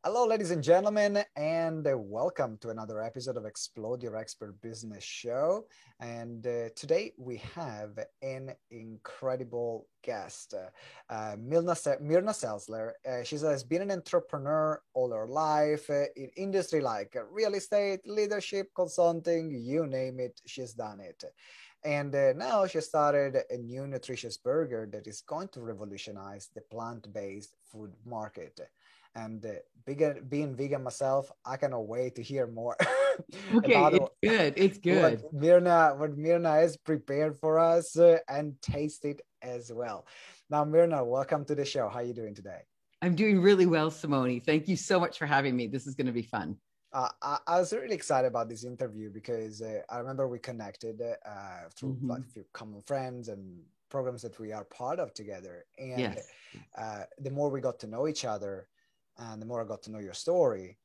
Hello, ladies and gentlemen, and welcome to another episode of Explode Your Expert Business Show. And today we have an incredible guest, Mirna Selsler. She has been an entrepreneur all her life in industry like real estate, leadership, consulting, you name it, she's done it. And now she started a new nutritious burger that is going to revolutionize the plant-based food market. And being vegan myself, I cannot wait to hear more Okay, about it's good. It's good. What Mirna has prepared for us and taste it as well. Now, Mirna, welcome to the show. How are you doing today? I'm doing really well, Simone. Thank you so much for having me. This is going to be fun. I was really excited about this interview because I remember we connected through like Mhm. a few common friends and programs that we are part of together. And Yes. the more we got to know each other, and the more I got to know your story,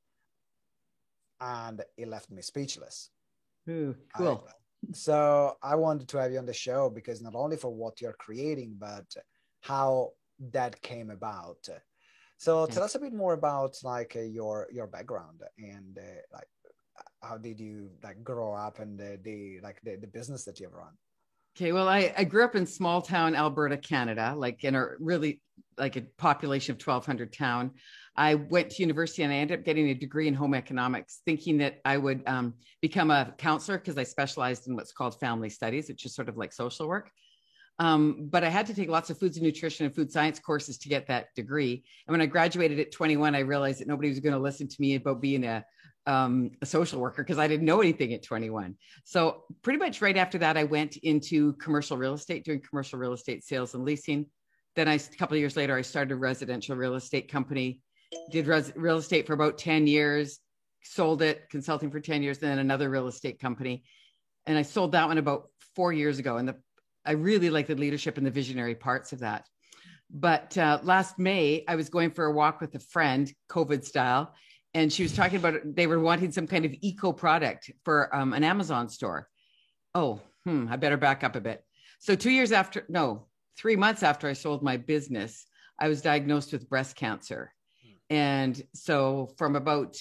and it left me speechless. Ooh, I cool. so I wanted to have you on the show because not only for what you're creating, but how that came about. So Yeah. tell us a bit more about like your background and like how did you like grow up and the business that you've run. Okay. Well, I grew up in small town Alberta, Canada, like in a really like a population of 1,200 town. I went to university and I ended up getting a degree in home economics, thinking that I would become a counselor because I specialized in what's called family studies, which is sort of like social work. But I had to take lots of foods and nutrition and food science courses to get that degree. And when I graduated at 21, I realized that nobody was going to listen to me about being a social worker because I didn't know anything at 21. So pretty much right after that, I went into commercial real estate, doing commercial real estate sales and leasing. Then a couple of years later, I started a residential real estate company, did real estate for about 10 years, sold it, consulting for 10 years, then another real estate company. And I sold that one about 4 years ago. And I really like the leadership and the visionary parts of that. But last May, I was going for a walk with a friend, COVID style, and she was talking about they were wanting some kind of eco product for an Amazon store. Oh, I better back up a bit. So 2 years after, no, 3 months after I sold my business, I was diagnosed with breast cancer. And so from about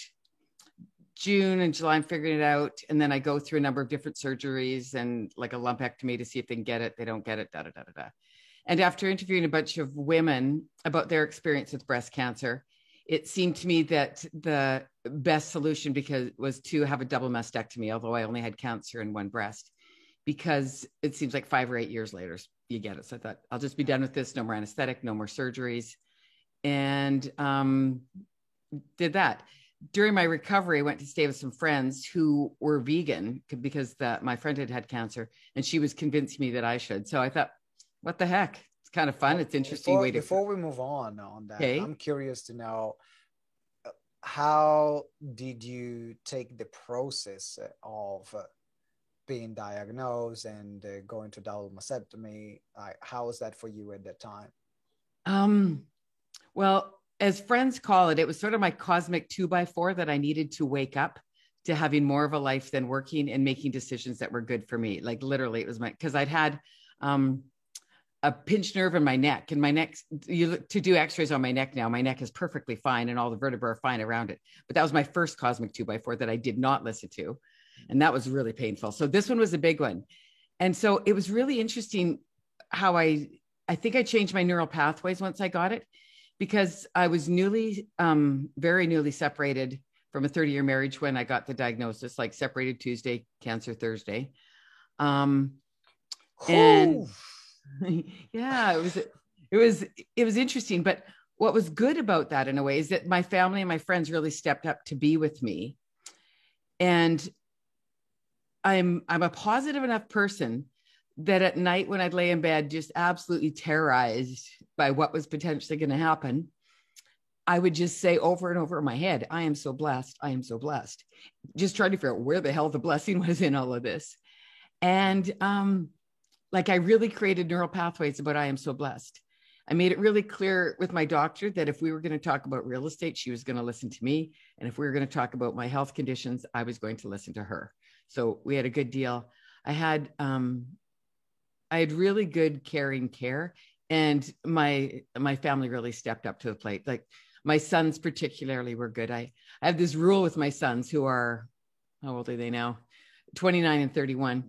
June and July, I'm figuring it out. And then I go through a number of different surgeries and like a lumpectomy to see if they can get it. They don't get it, da, da, da, da, da. And after interviewing a bunch of women about their experience with breast cancer, it seemed to me that the best solution because was to have a double mastectomy, although I only had cancer in one breast, because it seems like 5 or 8 years later, you get it. So I thought, I'll just be done with this. No more anesthetic, no more surgeries. And did that during my recovery. I went to stay with some friends who were vegan because my friend had cancer and she was convincing me that I should. So I thought, what the heck? It's kind of fun. Well, It's an interesting before way to. before we move on that, Okay. I'm curious to know how did you take the process of being diagnosed and going to double mastectomy? How was that for you at that time? Um, well, as friends call it, it was sort of my cosmic 2x4 that I needed to wake up to having more of a life than working and making decisions that were good for me. Like literally, it was because I'd had um, a pinched nerve in my neck, and my neck, to do x-rays on my neck now, my neck is perfectly fine and all the vertebrae are fine around it. But that was my first cosmic 2x4 that I did not listen to. And that was really painful. So this one was a big one. And so it was really interesting how I think I changed my neural pathways once I got it because I was very newly separated from a 30-year marriage when I got the diagnosis, like separated Tuesday, cancer Thursday. Um, and Whew. yeah, it was interesting. But what was good about that in a way is that my family and my friends really stepped up to be with me. And I'm a positive enough person that at night when I'd lay in bed, just absolutely terrorized by what was potentially going to happen, I would just say over and over in my head, I am so blessed. I am so blessed. Just trying to figure out where the hell the blessing was in all of this. And like I really created neural pathways about I am so blessed. I made it really clear with my doctor that if we were going to talk about real estate, she was going to listen to me. And if we were going to talk about my health conditions, I was going to listen to her. So we had a good deal. I had I had really good caring care, and my family really stepped up to the plate. Like My sons particularly were good. I have this rule with my sons who are, how old are they now? 29 and 31,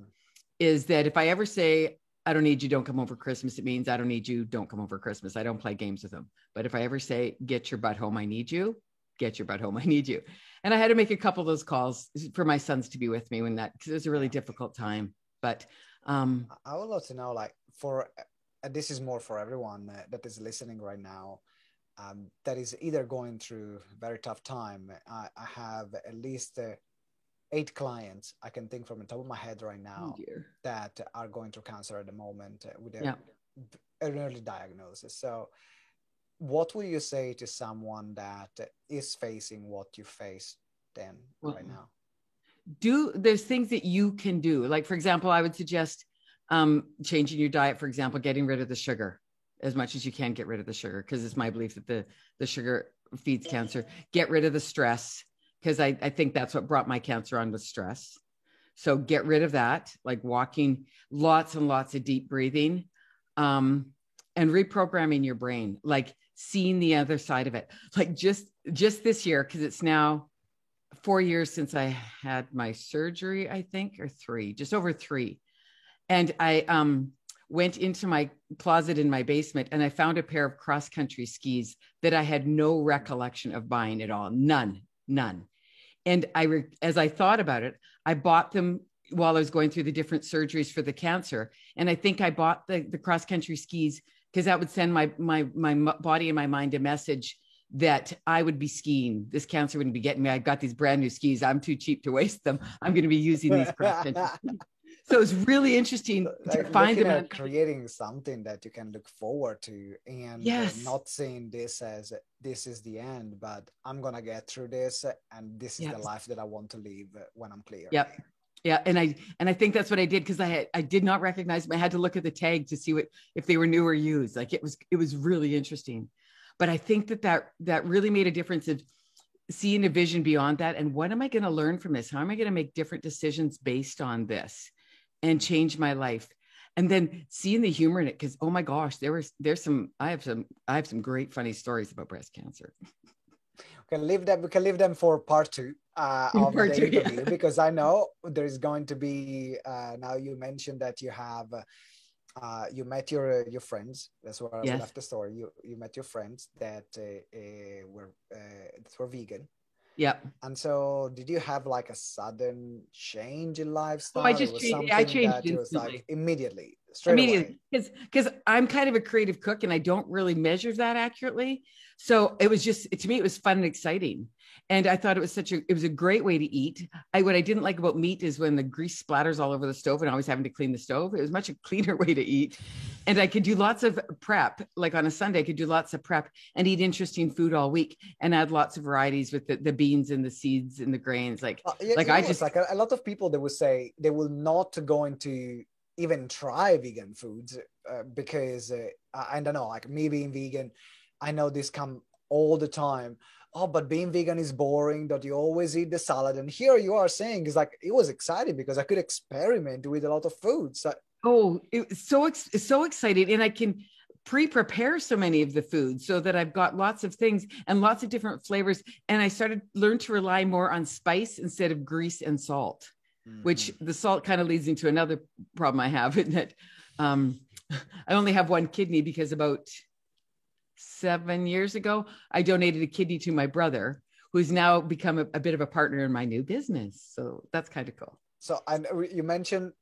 is that if I ever say, I don't need you, don't come over Christmas, it means I don't need you, don't come over Christmas. I don't play games with them. But if I ever say, get your butt home, I need you, get your butt home, I need you. And I had to make a couple of those calls for my sons to be with me when that, because it was a really difficult time. But I would love to know, like, this is more for everyone that is listening right now, that is either going through a very tough time. I have at least 8 clients I can think from the top of my head right now that are going through cancer at the moment with an early diagnosis. So what would you say to someone that is facing what you face then right now? There's things that you can do. Like, for example, I would suggest changing your diet, for example, getting rid of the sugar as much as you can. Get rid of the sugar, because it's my belief that the sugar feeds cancer. Get rid of the stress, because I think that's what brought my cancer on, was stress. So get rid of that, like walking, lots and lots of deep breathing, and reprogramming your brain, like seeing the other side of it. Like just this year, because it's now 4 years since I had my surgery, I think, or 3, just over 3. And I went into my closet in my basement and I found a pair of cross-country skis that I had no recollection of buying at all. None. And as I thought about it, I bought them while I was going through the different surgeries for the cancer. And I think I bought the cross-country skis because that would send my body and my mind a message that I would be skiing. This cancer wouldn't be getting me. I got these brand new skis. I'm too cheap to waste them. I'm going to be using these cross-country skis. So it's really interesting to find them at creating something that you can look forward to, and not seeing this as this is the end, but I'm gonna get through this, and this is the life that I want to live when I'm clear. Yep. Yeah, and I think that's what I did, because I did not recognize them. I had to look at the tag to see if they were new or used. Like it was really interesting, but I think that really made a difference of seeing a vision beyond that. And what am I going to learn from this? How am I going to make different decisions based on this and change my life? And then seeing the humor in it, because oh my gosh, I have some great funny stories about breast cancer. We can leave them for part 2 of the interview, because I know there's going to be now you mentioned that you have you met your friends. That's where I left the story. You met your friends that were vegan. Yep. And so did you have like a sudden change in lifestyle? I changed instantly. It was like immediately, straight away. Because I'm kind of a creative cook and I don't really measure that accurately. So it was to me, it was fun and exciting. And I thought it was a great way to eat. What I didn't like about meat is when the grease splatters all over the stove and always having to clean the stove. It was much a cleaner way to eat. And I could do lots of prep. Like on a Sunday, I could do lots of prep and eat interesting food all week and add lots of varieties with the beans and the seeds and the grains. Like a lot of people, they would say they will not going to even try vegan foods because I don't know, like me being vegan, I know this come all the time. Oh, but being vegan is boring, that you always eat the salad. And here you are saying, it's like, it was exciting because I could experiment with a lot of foods. It's so exciting. And I can prepare so many of the foods so that I've got lots of things and lots of different flavors. And I learn to rely more on spice instead of grease and salt, which the salt kind of leads into another problem I have, in that I only have one kidney because about 7 years ago, I donated a kidney to my brother, who's now become a bit of a partner in my new business. So that's kind of cool. So you mentioned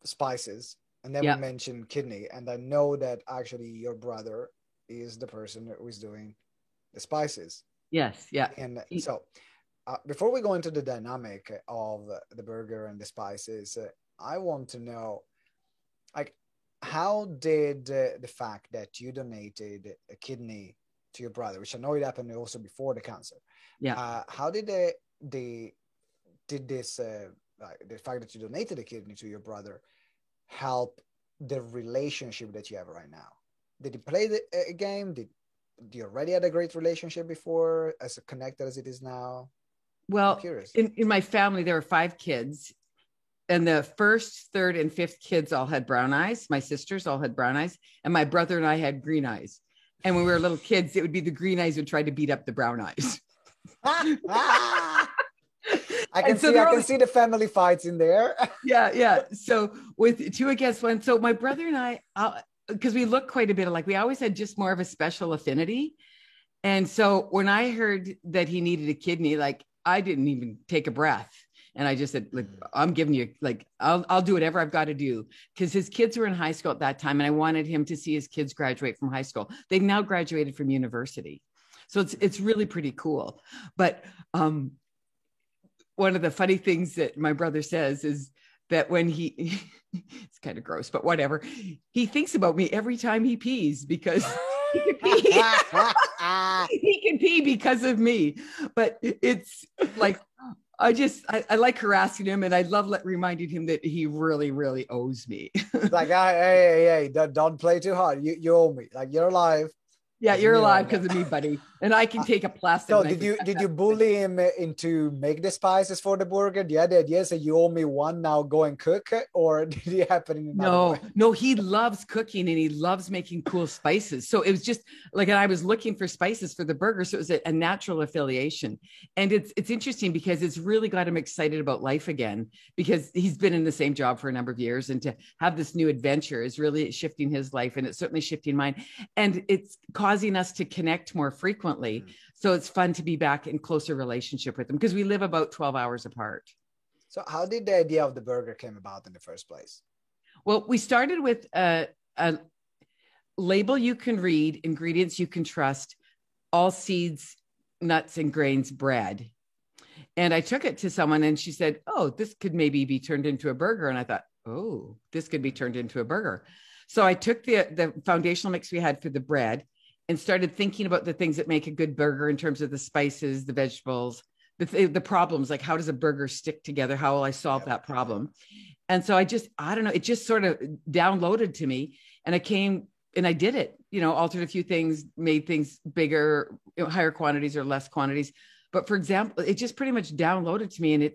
spices, and then we mentioned kidney. And I know that actually your brother is the person who is doing the spices. Yes. Yeah. And so before we go into the dynamic of the burger and the spices, I want to know, like, how did the fact that you donated a kidney to your brother, which I know it happened also before the cancer, how did the fact that you donated a kidney to your brother help the relationship that you have right now? Did you play a game? Did you already had a great relationship before, as connected as it is now? Well, in my family, there were 5 kids. And the first, third, and fifth kids all had brown eyes. My sisters all had brown eyes. And my brother and I had green eyes. And when we were little kids, it would be the green eyes would try to beat up the brown eyes. I can so I can see the family fights in there. Yeah. So with 2 against 1. So my brother and I, because we look quite a bit alike, we always had just more of a special affinity. And so when I heard that he needed a kidney, like I didn't even take a breath. And I just said, like, I'm giving you, like, I'll do whatever I've got to do. Because his kids were in high school at that time. And I wanted him to see his kids graduate from high school. They've now graduated from university. So it's really pretty cool. But one of the funny things that my brother says is that when it's kind of gross, but whatever, he thinks about me every time he pees because he can pee. He can pee because of me. But it's like, I like harassing him, and I love reminding him that he really, really owes me. Like, hey, don't play too hard. You owe me. Like, you're alive. Yeah, you're alive because of me, buddy. And I can take a plastic. So did you bully him into make the spices for the burger? Yeah, the idea is that you owe me one, now go and cook, or did it happen in another way? No, he loves cooking and he loves making cool spices. So it was just like, and I was looking for spices for the burger. So it was a natural affiliation. And it's interesting because it's really got him excited about life again, because he's been in the same job for a number of years, and to have this new adventure is really shifting his life, and it's certainly shifting mine. And it's causing us to connect more frequently. So it's fun to be back in closer relationship with them, because we live about 12 hours apart. So how did the idea of the burger came about in the first place? Well, we started with a label you can read, ingredients you can trust, all seeds, nuts, and grains bread. And I took it to someone and she said, oh, this could maybe be turned into a burger. And I thought, oh, this could be turned into a burger. So I took the foundational mix we had for the bread and started thinking about the things that make a good burger in terms of the spices, the vegetables, the problems, like how does a burger stick together? How will I solve that problem? And so I don't know, it just sort of downloaded to me, and I came and I did it, altered a few things, made things bigger, higher quantities or less quantities. But for example, it just pretty much downloaded to me, and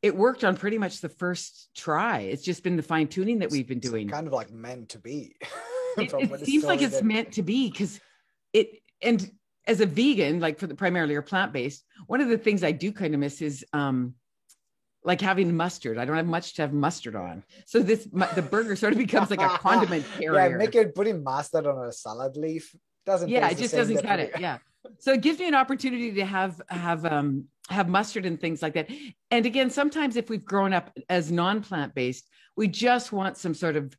it worked on pretty much the first try. It's just been the fine tuning that we've been doing. Kind of like meant to be. It seems like it's meant to be, because and as a vegan, like primarily or plant-based, one of the things I do kind of miss is like having mustard. I don't have much to have mustard on. So the burger sort of becomes like a condiment carrier. Yeah, putting mustard on a salad leaf doesn't. Yeah, it just doesn't cut it. Yeah. So it gives me an opportunity to have mustard and things like that. And again, sometimes if we've grown up as non-plant-based, we just want some sort of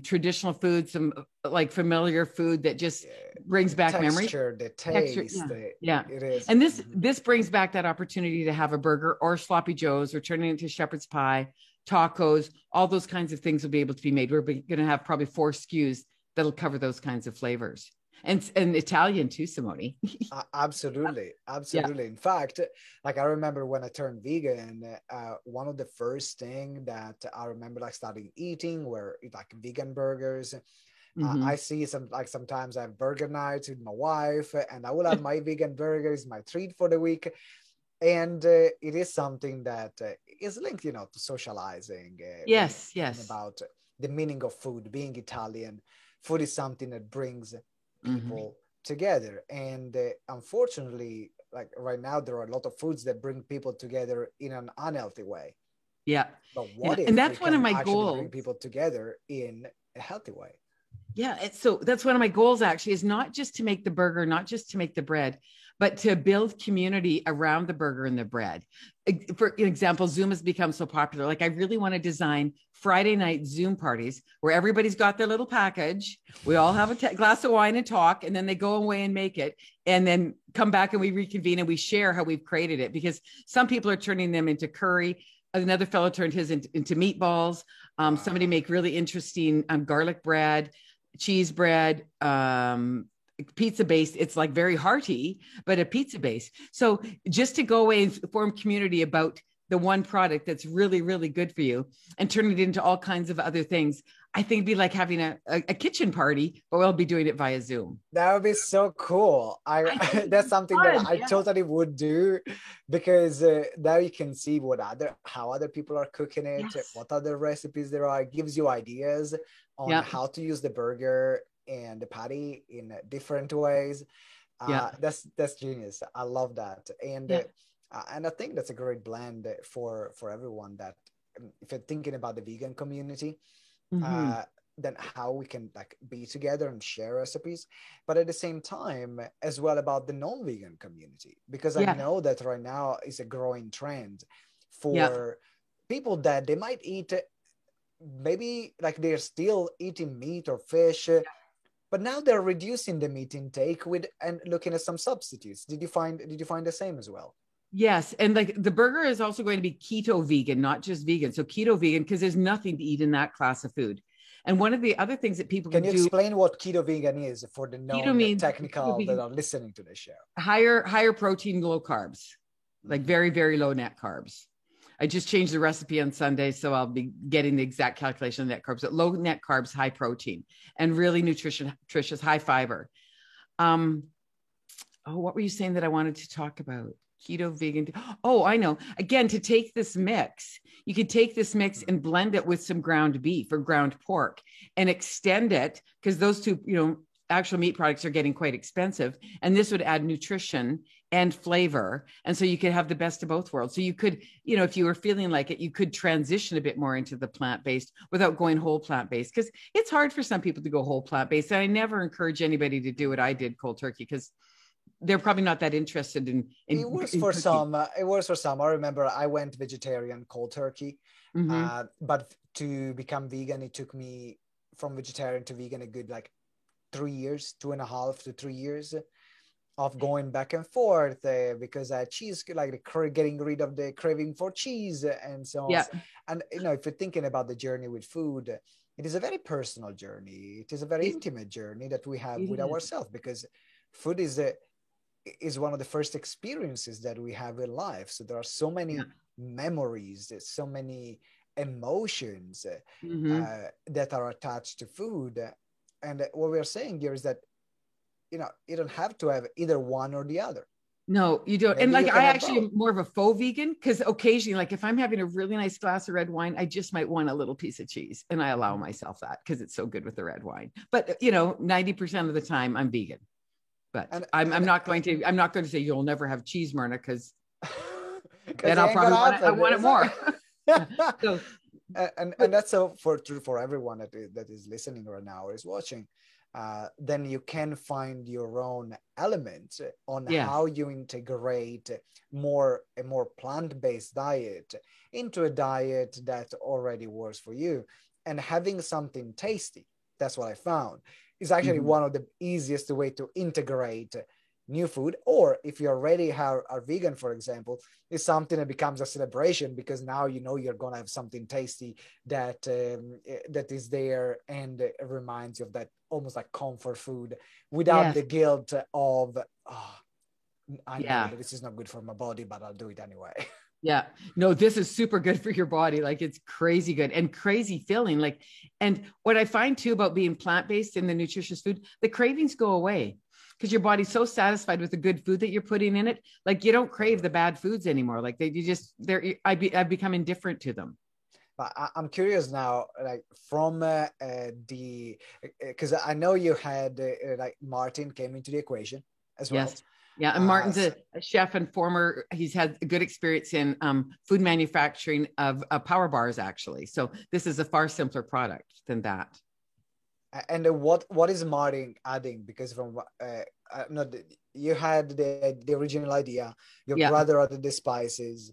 traditional food, some like familiar food that just brings back memory. The taste. Yeah. It is. And this brings back that opportunity to have a burger or sloppy joes, or turning it into shepherd's pie, tacos, all those kinds of things will be able to be made. We're going to have probably 4 SKUs that'll cover those kinds of flavors. And Italian too, Simone. Absolutely. Yeah. In fact, like I remember when I turned vegan, one of the first thing that I remember like starting eating were like vegan burgers. I see sometimes I have burger nights with my wife, and I will have my vegan burgers, my treat for the week. And it is something that is linked, to socializing. Yes. About the meaning of food. Being Italian, food is something that brings people together. And unfortunately, like right now, there are a lot of foods that bring people together in an unhealthy way. Yeah. But what if and that's one of my goals. Bring people together in a healthy way. Yeah. So that's one of my goals, actually, is not just to make the burger, not just to make the bread, but to build community around the burger and the bread. For example, Zoom has become so popular. Like I really want to design Friday night Zoom parties where everybody's got their little package. We all have a glass of wine and talk, and then they go away and make it, and then come back and we reconvene and we share how we've created it, because some people are turning them into curry. Another fellow turned his into meatballs. Somebody make really interesting garlic bread, cheese bread, pizza based. It's like very hearty, but a pizza base. So just to go away and form community about the one product that's really, really good for you and turn it into all kinds of other things, I think it'd be like having a kitchen party, but we'll be doing it via Zoom. That would be so cool. That's something that I totally would do, because now you can see how other people are cooking it, what other recipes there are. It gives you ideas on how to use the burger and the patty in different ways. Yeah. That's genius. I love that. Yeah. And I think that's a great blend for everyone that if you're thinking about the vegan community, Mm-hmm. then how we can like be together and share recipes, but at the same time as well about the non-vegan community, because I Yeah. know that right now is a growing trend Yeah. for people that they might eat maybe like they're still eating meat or fish, but now they're reducing the meat intake with and looking at some substitutes. Did you find the same as well? Yes. And like the burger is also going to be keto vegan, not just vegan. So keto vegan, because there's nothing to eat in that class of food. And one of the other things that people Can can you do, explain what keto vegan is for the keto means keto non-technical that vegan, are listening to the show? higher protein, low carbs, like Mhm. very, very low net carbs. I just changed the recipe on Sunday, so I'll be getting the exact calculation of net carbs. But low net carbs, high protein, and really nutritious, high fiber. Um, oh, what were you saying that I wanted to talk about? Keto, vegan. Oh, I know. Again, to take this mix, you could take this mix and blend it with some ground beef or ground pork and extend it, because those two, actual meat products are getting quite expensive. And this would add nutrition and flavor. And so you could have the best of both worlds. So you could, if you were feeling like it, you could transition a bit more into the plant-based without going whole plant-based, because it's hard for some people to go whole plant-based. And I never encourage anybody to do what I did cold turkey, because they're probably not that interested in It works in for cooking. some. It works for some. I remember I went vegetarian cold turkey, Mm-hmm. but to become vegan, it took me from vegetarian to vegan a good like 3 years, 2.5 to 3 years of going back and forth because cheese, like getting rid of the craving for cheese and so on. Yeah, And if you're thinking about the journey with food, it is a very personal journey. It is a very it, intimate journey that we have it with is. ourselves, because food is one of the first experiences that we have in life. So there are so Yeah. many memories, there's so many emotions Mm-hmm. that are attached to food. And what we're saying here is that you don't have to have either one or the other. No, you don't. And Maybe like you can I have actually both. am more of a faux vegan, because occasionally, like if I'm having a really nice glass of red wine, I just might want a little piece of cheese, and I allow myself that because it's so good with the red wine. But 90% of the time I'm vegan. But and I'm and not going to say you'll never have cheese, Myrna, because because then it I'll ain't gonna probably happen, want it is it? more. So, And but that's so for true for everyone that is listening right now or is watching. Then you can find your own element on yes, how you integrate a more plant-based diet into a diet that already works for you, and having something tasty. That's what I found is actually mm-hmm. one of the easiest way to integrate new food. Or if you already are vegan, for example, is something that becomes a celebration, because now you're gonna have something tasty that is there, and it reminds you of that almost like comfort food without Yes, the guilt of, oh, I know yeah. that this is not good for my body, but I'll do it anyway. Yeah. No, this is super good for your body. Like it's crazy good and crazy filling. Like, and what I find too about being plant-based in the nutritious food, the cravings go away because your body's so satisfied with the good food that you're putting in it. Like you don't crave the bad foods anymore. Like I've become indifferent to them. But I'm curious now, like from the because I know you had like Martin came into the equation as well. Yes. Yeah. And Uh, Martin's a chef and he's had a good experience in food manufacturing of power bars, actually. So this is a far simpler product than that. and what is Martin adding? Because from no, you had the original idea. Your Yeah. brother added the spices,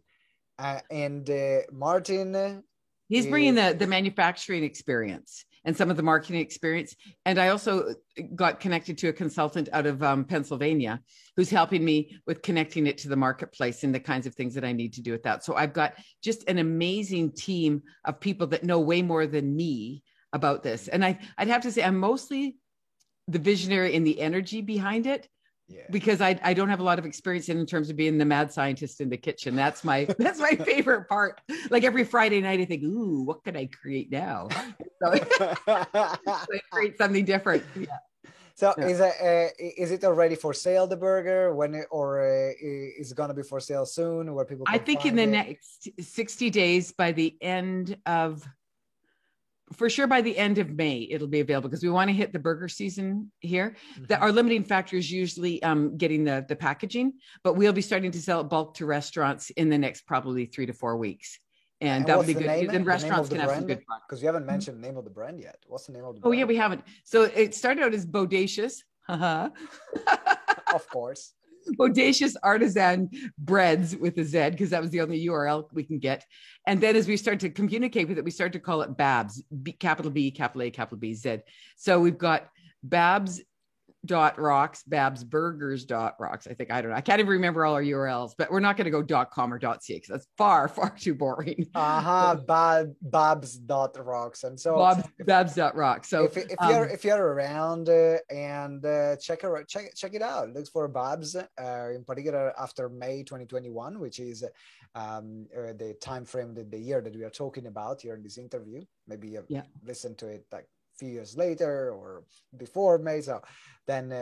and Martin He's bringing is the manufacturing experience and some of the marketing experience. And I also got connected to a consultant out of Pennsylvania who's helping me with connecting it to the marketplace and the kinds of things that I need to do with that. So I've got just an amazing team of people that know way more than me about this. And I'd have to say I'm mostly the visionary and the energy behind it, yeah. because I don't have a lot of experience in terms of being the mad scientist in the kitchen. That's my favorite part. Like every Friday night, I think, ooh, what can I create now? So I create something different. Yeah. So Yeah. is it already for sale, the burger, or is it gonna be for sale soon where people I can think in find the it? next 60 days, by the end of for sure by the end of May, it'll be available because we want to hit the burger season here. Mm-hmm. Our limiting factor is usually getting the packaging, but we'll be starting to sell it bulk to restaurants in the next probably 3 to 4 weeks. And that'll be good. Then restaurants can have some good fun. Because you haven't mentioned the name of the brand yet. What's the name of the brand? Oh, yeah, we haven't. So it started out as Bodacious. Of course. Bodacious Artisan Breads with a Z, because that was the only URL we can get. And then as we start to communicate with it, we start to call it Babs, capital B, capital A, capital B, Z. So we've got Babs.rocks, babsburgers.rocks. I think, I don't know. I can't even remember all our URLs, but we're not going to go .com or .ca because that's far, far too boring. Babs.rocks. And so Babs.rocks. So if you're around and check it out. Look for Babs in particular after May 2021, which is the time frame, the year that we are talking about here in this interview. Maybe you listen to it like few years later or before May, so then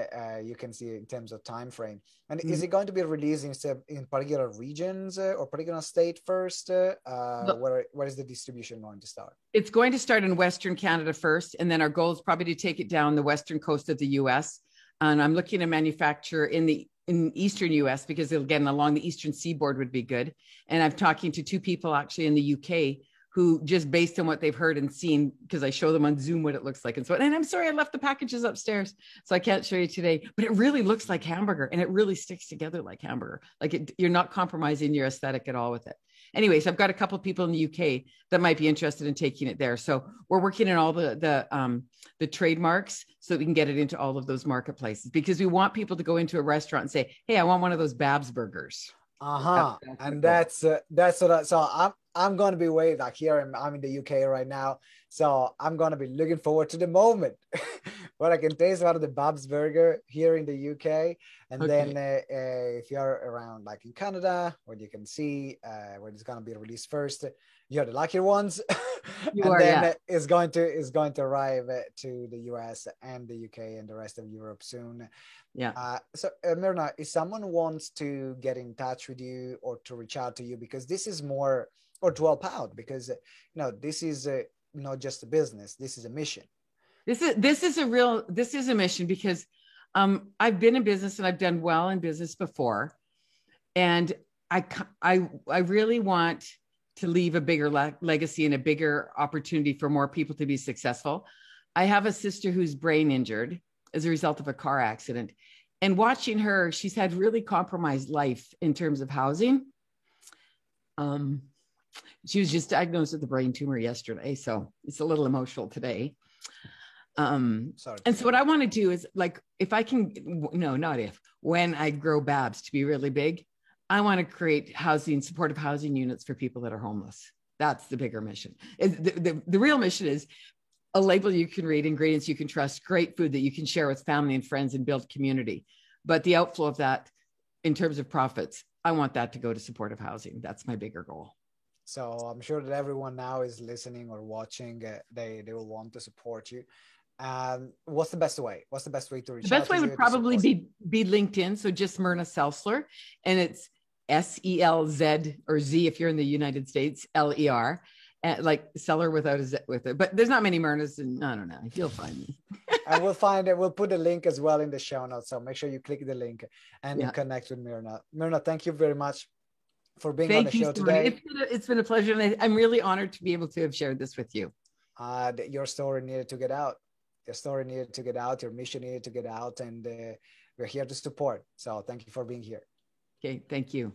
you can see in terms of time frame. And is it going to be released in particular regions or particular state first? Where is the distribution going to start? It's going to start in Western Canada first, and then our goal is probably to take it down the western coast of the U.S. And I'm looking to manufacture in Eastern U.S. because again, along the Eastern seaboard would be good. And I'm talking to 2 people actually in the U.K. who just based on what they've heard and seen, because I show them on Zoom what it looks like and so on. And I'm sorry, I left the packages upstairs, so I can't show you today, but it really looks like hamburger and it really sticks together like hamburger. Like you're not compromising your aesthetic at all with it. Anyways, I've got a couple of people in the UK that might be interested in taking it there. So we're working on all the trademarks so that we can get it into all of those marketplaces, because we want people to go into a restaurant and say, hey, I want one of those Babs burgers. And that's what so I'm going to be waiting, like here I'm in the UK right now, so I'm going to be looking forward to the moment where I can taste one of the Babs burger here in the UK. And then if you're around like in Canada, where you can see where it's going to be released first, you're the lucky ones. It's going to arrive to the US and the UK and the rest of Europe soon. So Myrna, if someone wants to get in touch with you or to reach out to you, because this is more, or to help out, because this is not just a business, this is a mission. This is a mission, because I've been in business and I've done well in business before, and I really want to leave a bigger legacy and a bigger opportunity for more people to be successful. I have a sister who's brain injured as a result of a car accident, and watching her, she's had really compromised life in terms of housing. She was just diagnosed with a brain tumor yesterday, so it's a little emotional today. And so what I want to do is, like, if I can, when I grow Babs to be really big, I want to create supportive housing units for people that are homeless. That's the bigger mission. The real mission is a label you can read, ingredients you can trust, great food that you can share with family and friends and build community. But the outflow of that in terms of profits, I want that to go to supportive housing. That's my bigger goal. So I'm sure that everyone now is listening or watching. They will want to support you. What's the best way? What's the best way to reach out? The best way would probably be LinkedIn. So just Myrna Selzler, and it's SELZ or Z if you're in the United States, LER, like seller without a Z with it. But there's not many Myrnas, and I don't know. You'll find me. And we'll find it. We'll put a link as well in the show notes. So make sure you click the link and connect with Myrna. Myrna, thank you very much for being on the show today. It's been a pleasure. And I'm really honored to be able to have shared this with you. Your story needed to get out. Your story needed to get out. Your mission needed to get out. And we're here to support. So thank you for being here. Okay. Thank you.